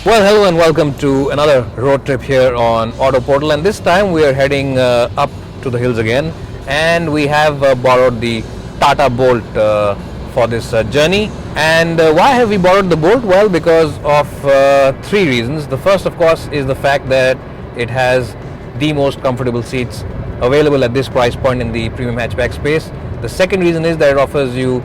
Well, hello and welcome to another road trip here on Autoportal, and this time we are heading up to the hills again, and we have borrowed the Tata Bolt for this journey. And why have we borrowed the Bolt? Well, because of three reasons. The first, of course, is the fact that it has the most comfortable seats available at this price point in the premium hatchback space. The second reason is that it offers you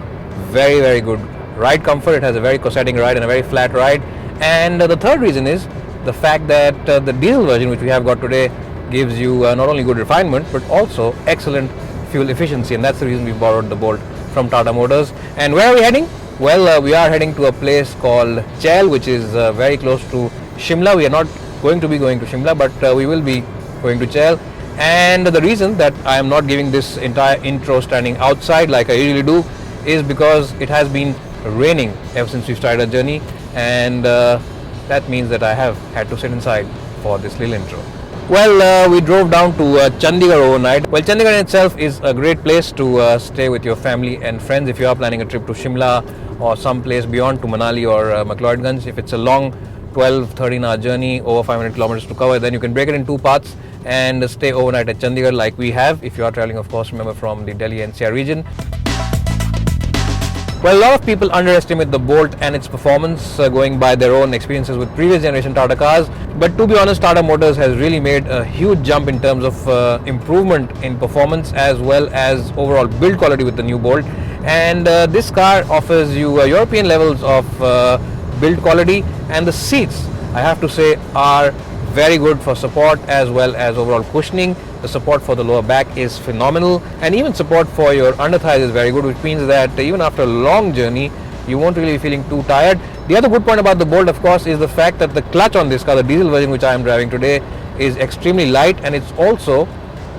very good ride comfort. It has a very corsetting ride and a very flat ride. And the third reason is the fact that the diesel version which we have got today gives you not only good refinement but also excellent fuel efficiency, and that's the reason we borrowed the Bolt from Tata Motors. And where are we heading? Well, we are heading to a place called Chail, which is very close to Shimla. We are not going to Shimla, but we will be going to Chail. And the reason that I am not giving this entire intro standing outside like I usually do is because it has been raining ever since we started our journey, and that means that I have had to sit inside for this little intro. Well, we drove down to Chandigarh overnight. Well, Chandigarh in itself is a great place to stay with your family and friends if you are planning a trip to Shimla or some place beyond to Manali or McLeodganj. If it's a long 12-13 hour journey over 500 kilometers to cover, then you can break it in two parts and stay overnight at Chandigarh like we have if you are traveling, of course, remember, from the Delhi NCR region. Well, a lot of people underestimate the Bolt and its performance going by their own experiences with previous generation Tata cars. But to be honest, Tata Motors has really made a huge jump in terms of improvement in performance as well as overall build quality with the new Bolt. And this car offers you European levels of build quality, and the seats, I have to say, are very good for support as well as overall cushioning. The support for the lower back is phenomenal, and even support for your under thighs is very good, which means that even after a long journey you won't really be feeling too tired. The other good point about the Bolt, of course, is the fact that the clutch on this car, the diesel version which I am driving today, is extremely light, and it's also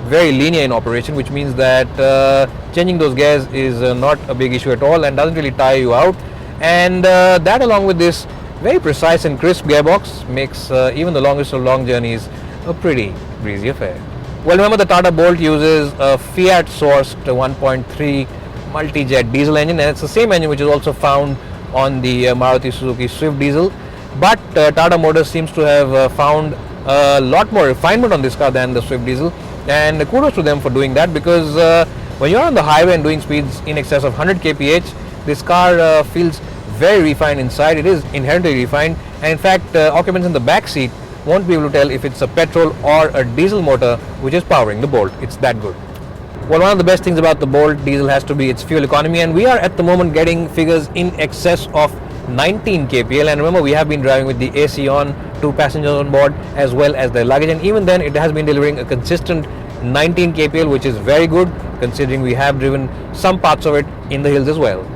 very linear in operation, which means that changing those gears is not a big issue at all and doesn't really tire you out. And that, along with this very precise and crisp gearbox, makes even the longest of long journeys a pretty breezy affair. Well, remember, the Tata Bolt uses a Fiat-sourced 1.3 multi-jet diesel engine, and it's the same engine which is also found on the Maruti Suzuki Swift diesel. But Tata Motors seems to have found a lot more refinement on this car than the Swift diesel, and kudos to them for doing that, because when you're on the highway and doing speeds in excess of 100 kph, this car feels very refined inside. It is inherently refined, and in fact occupants in the back seat won't be able to tell if it's a petrol or a diesel motor which is powering the Bolt. It's that good. Well, one of the best things about the Bolt diesel has to be its fuel economy, and we are at the moment getting figures in excess of 19 kpl, and remember, we have been driving with the AC on, 2 passengers on board as well as their luggage, and even then it has been delivering a consistent 19 kpl, which is very good considering we have driven some parts of it in the hills as well.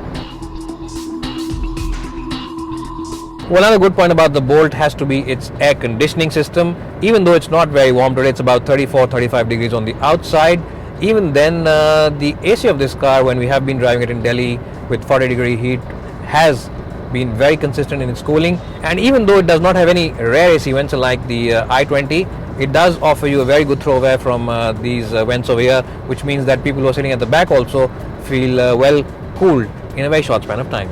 Well, another good point about the Bolt has to be its air conditioning system. Even though it's not very warm today, it's about 34-35 degrees on the outside. Even then, the AC of this car, when we have been driving it in Delhi with 40-degree heat, has been very consistent in its cooling. And even though it does not have any rear AC vents like the i20, it does offer you a very good throw of air from these vents over here, which means that people who are sitting at the back also feel well cooled in a very short span of time.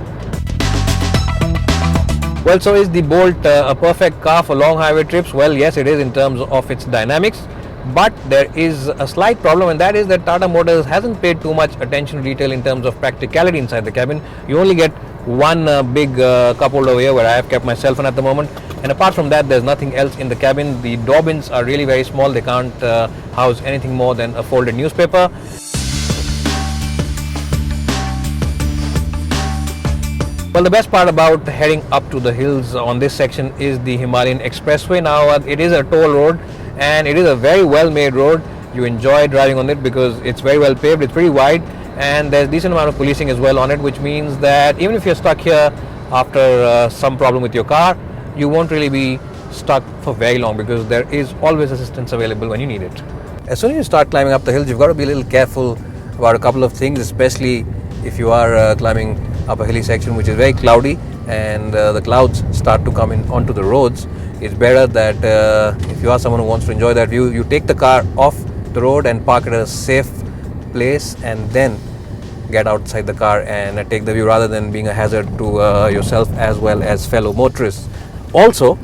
Well, so is the Bolt a perfect car for long highway trips? Well, yes, it is in terms of its dynamics, but there is a slight problem, and that is that Tata Motors hasn't paid too much attention to detail in terms of practicality inside the cabin. You only get one big cup holder over here where I have kept my cell phone at the moment, and apart from that there's nothing else in the cabin. The door bins are really very small. They can't house anything more than a folded newspaper. Well, the best part about heading up to the hills on this section is the Himalayan Expressway. Now, it is a toll road, and it is a very well made road. You enjoy driving on it because it's very well paved, it's pretty wide, and there's a decent amount of policing as well on it, which means that even if you're stuck here after some problem with your car, you won't really be stuck for very long because there is always assistance available when you need it. As soon as you start climbing up the hills, you've got to be a little careful about a couple of things, especially if you are climbing up a hilly section which is very cloudy and the clouds start to come in onto the roads. It's better that if you are someone who wants to enjoy that view, you take the car off the road and park it at a safe place and then get outside the car and take the view rather than being a hazard to yourself as well as fellow motorists. Also,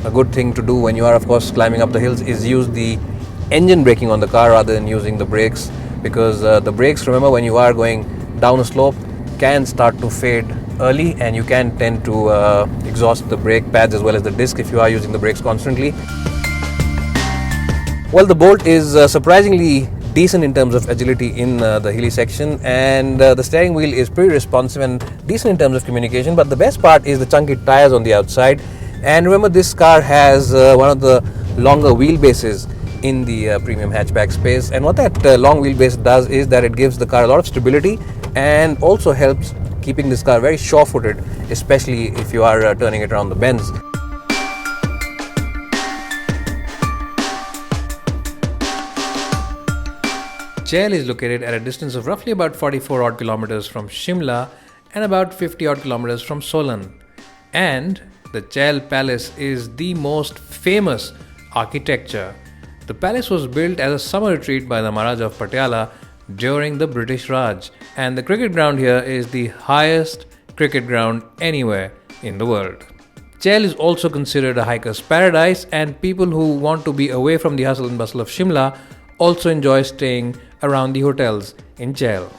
a good thing to do when you are, of course, climbing up the hills is use the engine braking on the car rather than using the brakes, because the brakes, remember, when you are going down a slope, can start to fade early, and you can tend to exhaust the brake pads as well as the disc if you are using the brakes constantly. Well, the Bolt is surprisingly decent in terms of agility in the hilly section, and the steering wheel is pretty responsive and decent in terms of communication. But the best part is the chunky tires on the outside. And remember, this car has one of the longer wheelbases in the premium hatchback space, and what that long wheelbase does is that it gives the car a lot of stability and also helps keeping this car very sure-footed, especially if you are turning it around the bends. Jail is located at a distance of roughly about 44 odd kilometers from Shimla and about 50 odd kilometers from Solan. And the Jail Palace is the most famous architecture. The palace was built as a summer retreat by the Maharaja of Patiala during the British Raj, and the cricket ground here is the highest cricket ground anywhere in the world. Jail is also considered a hiker's paradise, and people who want to be away from the hustle and bustle of Shimla also enjoy staying around the hotels in Jail.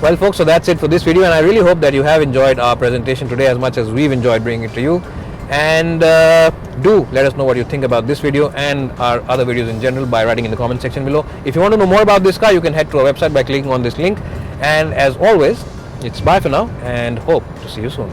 Well, folks, so that's it for this video, and I really hope that you have enjoyed our presentation today as much as we've enjoyed bringing it to you. And do let us know what you think about this video and our other videos in general by writing in the comment section below. If you want to know more about this car, you can head to our website by clicking on this link. And as always, it's bye for now, and hope to see you soon.